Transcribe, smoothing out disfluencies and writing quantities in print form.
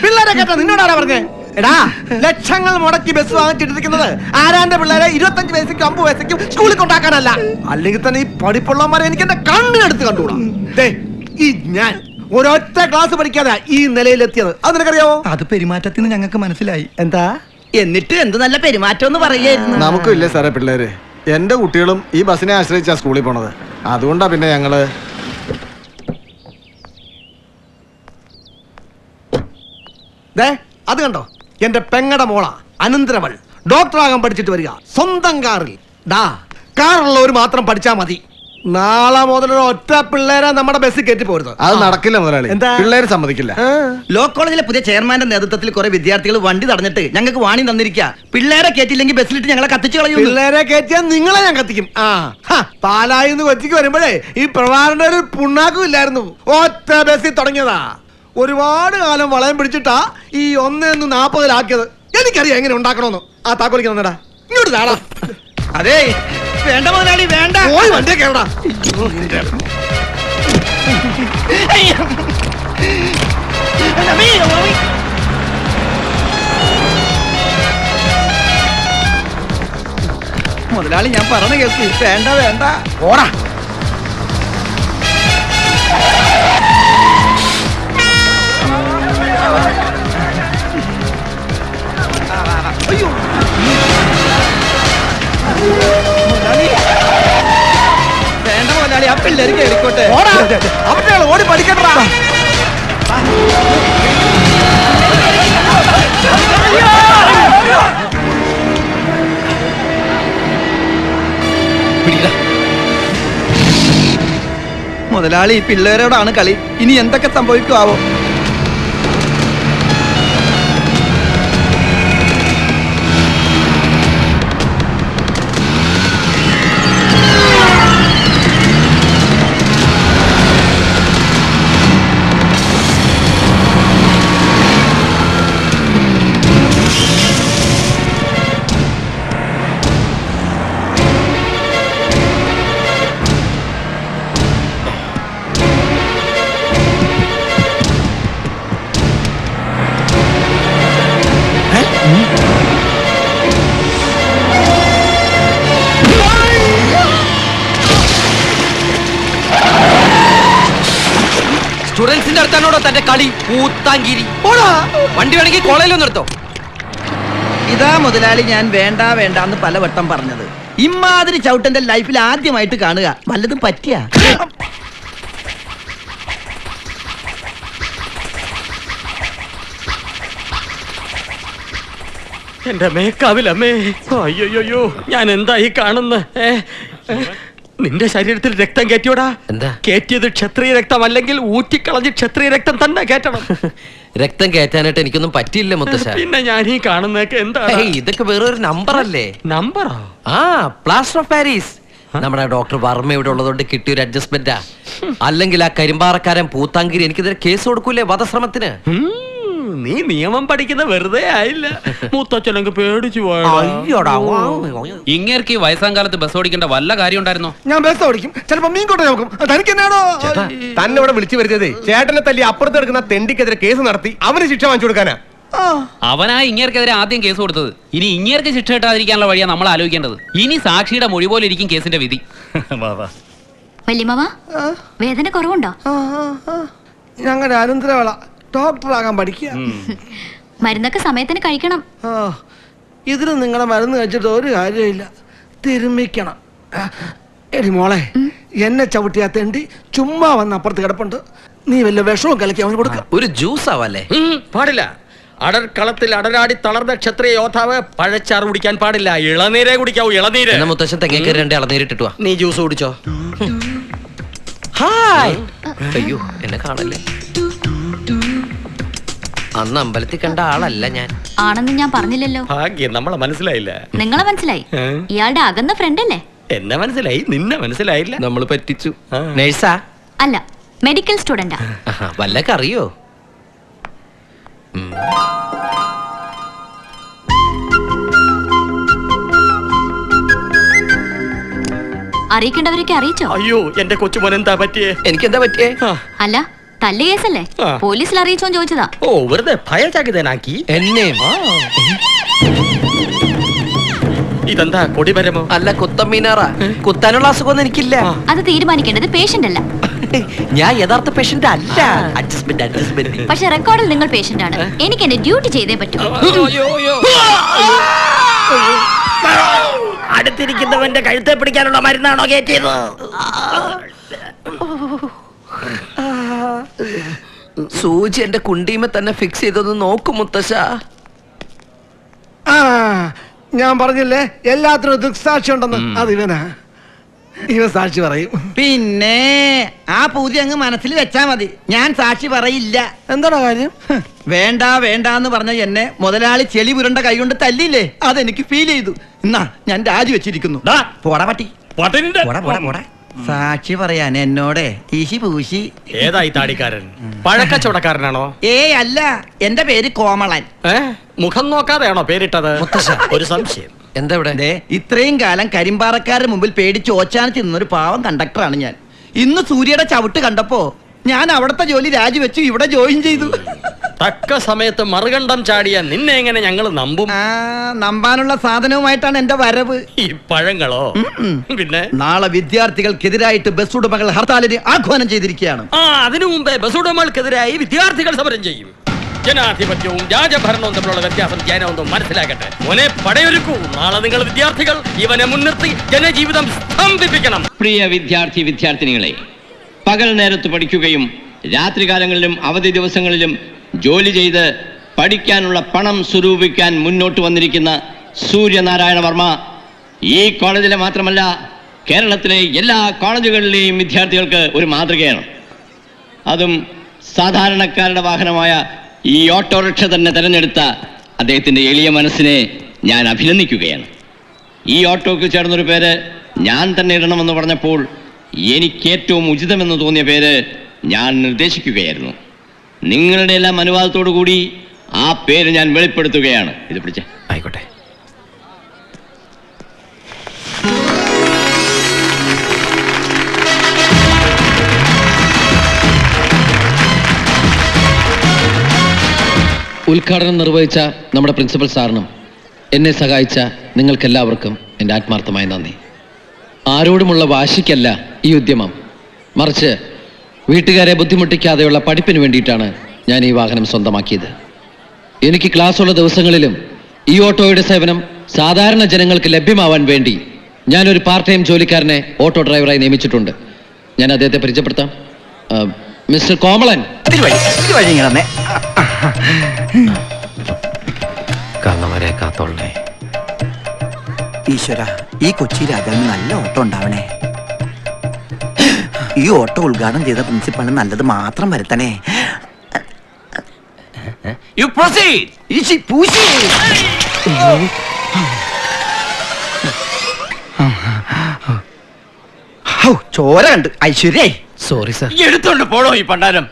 പിള്ളേരെ കേട്ടോ നിന്നോടാരാ പറഞ്ഞേ? എടാ, ലക്ഷങ്ങൾ മുടക്കി ബസ് വാങ്ങിച്ചിട്ടിരിക്കുന്നത് ആരാന്റെ പിള്ളേരെ 25 വയസ്സേക്കും 50 വയസ്സേക്കും സ്കൂളിൽ കൊണ്ടാക്കാനല്ല. അല്ലെങ്കിൽ തന്നെ ഈ പഠിപ്പുള്ളവന്മാരെ എനിക്ക് എന്റെ കണ്ണിനെടുത്ത് കണ്ടുകൂടാ. ഈ ഞാൻ ഒരൊറ്റ ക്ലാസ് പഠിക്കാതെ ഈ നിലയിലെത്തിയത് അത് നിനക്കറിയാവോ? അത് പെരുമാറ്റത്തിന് ഞങ്ങൾക്ക് മനസ്സിലായി. എന്താ എന്നിട്ട് എന്ത് നല്ല പെരുമാറ്റം എന്ന് പറയായിരുന്നു. നമുക്കും ഇല്ലേ സാറേ പിള്ളേര്? എന്റെ കുട്ടികളും ഈ ബസ്സിനെ ആശ്രയിച്ചാ സ്കൂളിൽ പോണത്. അതുകൊണ്ടാ പിന്നെ ഞങ്ങള് അത് കണ്ടോ, എന്റെ പെങ്ങടെ മോള അനന്തരവൾ ഡോക്ടറാകാൻ പഠിച്ചിട്ട് വരിക സ്വന്തം കാറിൽ. കാറുള്ളവർ മാത്രം പഠിച്ചാ മതി. നാളെ മുതൽ ഒറ്റ പിള്ളേരെ നമ്മുടെ ബസ്സിൽ കയറ്റി പോരുത്. അത് നടക്കില്ല മുതലാളി. എന്താ? പിള്ളേര് സമ്മതിക്കില്ല. ലോ കോളേജിലെ പുതിയ ചെയർമാന്റെ നേതൃത്വത്തിൽ കുറെ വിദ്യാർത്ഥികൾ വണ്ടി തടഞ്ഞിട്ട് ഞങ്ങൾക്ക് വാണി തന്നിരിക്കുക. പിള്ളേരെ കയറ്റില്ലെങ്കിൽ ബസ്സിലിട്ട് ഞങ്ങളെ കത്തിച്ചു കളയും. പിള്ളേരെ കയറ്റിയാൽ നിങ്ങളെ ഞാൻ കത്തിക്കും. പാലായിന്ന് കൊച്ചിക്ക് വരുമ്പോഴേ ഈ പ്രഭാകരന്റെ ഒരു പുണ്ണാക്കും ഇല്ലായിരുന്നു. ഒറ്റ ബസ്സിൽ തുടങ്ങിയതാ. ഒരുപാട് കാലം വളയം പിടിച്ചിട്ടാ ഈ 1:40 എനിക്കറിയാം എങ്ങനെ ഉണ്ടാക്കണോന്ന്. ആ താക്കോലിക്ക് തന്നടാ, ഇങ്ങോട്ട് താടാ. അതെ, വേണ്ട മുതലാളി വേണ്ട. പോയി വണ്ടിയെ കേറടാ. മുതലാളി ഞാൻ പറഞ്ഞ കേൾക്ക്. വേണ്ട വേണ്ട ഓടാ. അയ്യോ വേണ്ട മുതലാളി, ആ പിള്ളേര് കേറിക്കോട്ടെ. ഓടാ, അവരുടെ ഓടി പഠിക്കട്ടാ. മുതലാളി പിള്ളേരോടാണ് കളി. ഇനി എന്തൊക്കെ സംഭവിക്കുമാവോ? സ്റ്റുഡൻസിന്റെ അടുത്താണോടോ തന്റെ കളി? പൂത്താങ്കിരി. വണ്ടി വേണമെങ്കിൽ കോളേജിൽ നിർത്തോ. ഇതാ മുതലാളി ഞാൻ വേണ്ട വേണ്ട എന്ന് പലവട്ടം പറഞ്ഞത്. ഇമാതിരി ചവിട്ടന്റെ ലൈഫിൽ ആദ്യമായിട്ട് കാണുക. വല്ലതും പറ്റിയ എന്റെ മേക്കാവിലമ്മേ. അയ്യോയ്യോ, ഞാൻ എന്താ ഈ കാണുന്ന? നിന്റെ ശരീരത്തിൽ രക്തം കയറ്റിയോടാ? എന്താ കയറ്റിയത് ക്ഷത്രിയ രക്തം അല്ലെങ്കിൽ ഊറ്റിക്കളഞ്ഞ് ക്ഷത്രിയ രക്തം തന്നെ കയറ്റണം. രക്തം കയറ്റാനായിട്ട് എനിക്കൊന്നും പറ്റിയില്ല മുത്തശ്ശ. പിന്നെ ഞാൻ ഈ കാണുന്നതൊക്കെ എന്താ? ഇതൊക്കെ വേറൊരു നമ്പർ അല്ലേ? നമ്പറോ? Plaster of Paris. നമ്മുടെ ഡോക്ടർ വർമ്മ ഇവിടെ ഉള്ളതുകൊണ്ട് കിട്ടിയൊരു അഡ്ജസ്റ്റ്മെന്റാ. അല്ലെങ്കിൽ ആ കരിമ്പാറക്കാരൻ പൂത്താങ്കിരി എനിക്കെതിരെ കേസ് കൊടുക്കൂലേ വധശ്രമത്തിന്? നീ നിയമം പഠിക്കുന്ന വെറുതെ ആയില്ല. മൂത്തച്ഛനൊക്കെ പേടിച്ചു പോയോ? ഇങ്ങേർക്ക് വയസ്സാം കാലത്ത് ബസ് ഓടിക്കേണ്ട വല്ല കാര്യം ഉണ്ടായിരുന്നോ? ഞാൻ ബസ് ഓടിക്കും, ചിലപ്പോ മീൻ കൊണ്ടു നോക്കും. തനിക്ക് എന്നാണോ തന്നെ ഇവിടെ വിളിച്ചു വരുന്നത്? ചേട്ടനെ തല്ലി അപ്പുറത്ത് എടുക്കുന്ന തെണ്ടിക്കെതിരെ കേസ് നടത്തി അവന് ശിക്ഷ വാങ്ങിച്ചു കൊടുക്കാനാ. അവനാ ഇങ്ങേർക്കെതിരെ ആദ്യം കേസ് കൊടുത്തത്. ഇനി ഇങ്ങേർക്ക് ശിക്ഷ കിട്ടാതിരിക്കാനുള്ള വഴിയാണ് നമ്മൾ ആലോചിക്കേണ്ടത്. ഇനി സാക്ഷിയുടെ മൊഴി പോലെ ഇരിക്കും കേസിന്റെ വിധി. വേദന കുറവുണ്ടോ? ഞങ്ങളുടെ അനന്തരവള ഡോക്ടറാകാൻ പഠിക്കുക. മരുന്നൊക്കെ സമയത്തിന് കഴിക്കണം. ഇതിന് നിങ്ങളുടെ മരുന്ന് കഴിച്ചിട്ട് ഒരു കാര്യമില്ല. തിരുമ്മിക്കണം. എടി മോളെ, എന്നെ ചവിട്ടിയാ തെണ്ടി ചുമ്മാ വന്ന് അപ്പുറത്ത് കിടപ്പുണ്ട്. നീ വല്ല വിഷവും കലക്കി അവന് കൊടുക്ക. ഒരു ജ്യൂസ് ആവല്ലേ? പാടില്ല. അടർക്കളത്തിൽ അടരാടി തളർന്ന ക്ഷത്രിയ യോദ്ധാവ് പഴച്ചാറ് കുടിക്കാൻ പാടില്ല. ഇളനീരേ കുടിക്കാവൂ. ഇളനീര്. മുത്തശ്ശൻ തെങ്ങേക്ക് 2 ഇളനീരിട്ടിട്ട് വാ. നീ ജ്യൂസ് കുടിച്ചോ. ഹായ്. അയ്യോ, എന്നെ കാണല്ലേ. അന്ന് അമ്പലത്തിൽ കണ്ട ആളല്ല ഞാൻ. ആണെന്ന് ഞാൻ പറഞ്ഞില്ലല്ലോ. ഭാഗ്യം, നമ്മളെ മനസ്സിലായില്ല. നിങ്ങളെ മനസ്സിലായി. ഇയാളുടെ അകന്ന ഫ്രണ്ട് അല്ലേ? എന്നെ മനസ്സിലായി, നിന്നെ മനസ്സിലായില്ല. നമ്മൾ പറ്റിച്ചു. നേഴ്സാ? അല്ല, മെഡിക്കൽ സ്റ്റുഡന്റാ. വല്ലൊക്കെ അറിയോ? അറിയിക്കേണ്ടവരൊക്കെ അറിയിച്ചോ? അയ്യോ, എന്റെ കൊച്ചുമോൻ എന്താ പറ്റിയേ? എനിക്കെന്താ പറ്റിയേ? അല്ല, തല്ല് കേസല്ലേ ആ. പോലീസിൽ അറിയിച്ചോന്ന് ചോദിച്ചതാ. ഓ വെറുതെ ഭയചകിതനാക്കി. എന്നെയും ഇതെന്താ കൊടിമരമോ? അല്ല കുത്തമ്മീനാറാ. കുത്താനുള്ള അസുഖമൊന്നും എനിക്കില്ല. അത് തീരുമാനിക്കേണ്ടത് പേഷ്യന്റ് അല്ല. ഞാൻ യഥാർത്ഥ പേഷ്യന്റ് അല്ല. അഡ്ജസ്റ്റ്മെന്റ്. പക്ഷെ റെക്കോർഡിൽ നിങ്ങൾ പേഷ്യന്റ് ആണ്. എനിക്ക് എന്റെ ഡ്യൂട്ടി ചെയ്തേ പറ്റൂ. അടുത്തിരിക്കുന്നവന്റെ കഴുത്തെ പിടിക്കാനുള്ള മരുന്നാണോ കയറ്റിയത്? സൂചി എന്റെ കുണ്ടിയുമേ തന്നെ ഫിക്സ് ചെയ്തൊന്ന് നോക്കും മുത്തശ്ശ. ആ ഞാൻ പറഞ്ഞില്ലേ എല്ലാത്തിനും ദൃക്സാക്ഷി ഉണ്ടെന്ന്. അത് ഇവൻ സാക്ഷി പറയും. പിന്നെ ആ പൂതി അങ്ങ് മനസ്സിൽ വെച്ചാ മതി. ഞാൻ സാക്ഷി പറയില്ല. എന്താണോ കാര്യം? വേണ്ട വേണ്ട എന്ന് പറഞ്ഞ എന്നെ മുതലാളി ചെളി പുരണ്ട കൈകൊണ്ട് തല്ലിയില്ലേ, അതെനിക്ക് ഫീൽ ചെയ്തു. എന്നാ ഞാൻ രാജി വെച്ചിരിക്കുന്നു. പോടാ പറ്റി. പോടാ പോടാ പോടാ. സാക്ഷി പറയാൻ എന്നോടെ ഈശി പൂശി. ഏതായി താടിക്കാരൻ? പഴക്കച്ചവടക്കാരനാണോ? അല്ല, എന്റെ പേര് കോമളൻ. മുഖം നോക്കാതെയാണോ പേരിട്ടത്? ഒരു സംശയം. എന്താ ഇവിടെ? ദേ, ഇത്രയും കാലം കരിമ്പാറക്കാരുടെ മുമ്പിൽ പേടിച്ച് ഓച്ചാനിച്ച് നിന്നൊരു പാവം കണ്ടക്ടറാണ് ഞാൻ. ഇന്ന് സൂര്യയുടെ ചവിട്ട് കണ്ടപ്പോ ഞാൻ അവിടുത്തെ ജോലി രാജിവെച്ചു ഇവിടെ ജോയിൻ ചെയ്തു. തക്ക സമയത്ത് മറുകണ്ഠം ചാടിയ നിന്നെ എങ്ങനെ ഞങ്ങൾ നമ്പും? നമ്പാനുള്ള സാധനവുമായിട്ടാണ് എന്റെ വരവ്. ഈ പഴങ്ങളോ? പിന്നെ നാളെ വിദ്യാർത്ഥികൾക്കെതിരായിട്ട് ബസ് ഉടമകൾ ഹർത്താലിന് ആഹ്വാനം ചെയ്തിരിക്കുകയാണ്. അതിനു മുമ്പേ ബസ് ഉടമകൾക്കെതിരായി വിദ്യാർത്ഥികൾ സമരം ചെയ്യും. ജനാധിപത്യവും രാജഭരണവും തമ്മിലുള്ള വ്യത്യാസം ജനമൊന്നും മനസ്സിലാക്കട്ടെ. മോനെ പടയൊരുക്കൂ. നാളെ നിങ്ങൾ വിദ്യാർത്ഥികൾ ഇവനെ മുൻനിർത്തി ജനജീവിതം സ്തംഭിപ്പിക്കണം. പ്രിയ വിദ്യാർത്ഥിനികളെ, പകൽ നേരത്ത് പഠിക്കുകയും രാത്രികാലങ്ങളിലും അവധി ദിവസങ്ങളിലും ജോലി ചെയ്ത് പഠിക്കാനുള്ള പണം സ്വരൂപിക്കാൻ മുന്നോട്ട് വന്നിരിക്കുന്ന സൂര്യനാരായണ വർമ്മ ഈ കോളേജിലെ മാത്രമല്ല കേരളത്തിലെ എല്ലാ കോളേജുകളിലെയും വിദ്യാർത്ഥികൾക്ക് ഒരു മാതൃകയാണ്. അതും സാധാരണക്കാരുടെ വാഹനമായ ഈ ഓട്ടോറിക്ഷ തന്നെ തിരഞ്ഞെടുത്ത അദ്ദേഹത്തിൻ്റെ എളിയ മനസ്സിനെ ഞാൻ അഭിനന്ദിക്കുകയാണ്. ഈ ഓട്ടോക്ക് ചേർന്നൊരു പേര് ഞാൻ തന്നെ ഇടണമെന്ന് പറഞ്ഞപ്പോൾ എനിക്ക് ഏറ്റവും ഉചിതമെന്ന് തോന്നിയ പേര് ഞാൻ നിർദ്ദേശിക്കുകയായിരുന്നു. നിങ്ങളുടെ എല്ലാം അനുവാദത്തോടു കൂടി ആ പേര് ഞാൻ വെളിപ്പെടുത്തുകയാണ്. ഇത് പിടിച്ചേ. ആയിക്കോട്ടെ. ഉദ്ഘാടനം നിർവഹിച്ച നമ്മുടെ പ്രിൻസിപ്പൽ സാറിനും എന്നെ സഹായിച്ച നിങ്ങൾക്കെല്ലാവർക്കും എൻ്റെ ആത്മാർത്ഥമായ നന്ദി. ആരോടുമുള്ള വാശിക്കല്ല ഈ ഉദ്യമം, മറിച്ച് വീട്ടുകാരെ ബുദ്ധിമുട്ടിക്കാതെയുള്ള പഠിപ്പിന് വേണ്ടിയിട്ടാണ് ഞാൻ ഈ വാഹനം സ്വന്തമാക്കിയത്. എനിക്ക് ക്ലാസ്സുള്ള ദിവസങ്ങളിലും ഈ ഓട്ടോയുടെ സേവനം സാധാരണ ജനങ്ങൾക്ക് ലഭ്യമാവാൻ വേണ്ടി ഞാനൊരു പാർട്ട് ടൈം ജോലിക്കാരനെ ഓട്ടോ ഡ്രൈവറായി നിയമിച്ചിട്ടുണ്ട്. ഞാൻ അദ്ദേഹത്തെ പരിചയപ്പെടുത്താം. മിസ്റ്റർ കോമളൻ. കാരണവരെ കാത്തോളേ. ഈശ്വര, ഈ കൊച്ചി രാജാവിന് നല്ല ഓട്ടോ ഉണ്ടാവണേ. ഈ ഓട്ടോ ഉദ്ഘാടനം ചെയ്ത പ്രിൻസിപ്പളിന് നല്ലത് മാത്രം വരുത്തണേ. You proceed. ഈശി പൂശി. ചോര കണ്ട് ഐശ്വര്യേ. Sorry sir. എടുത്തോണ്ട് പോടോ ഈ പണ്ടാരം.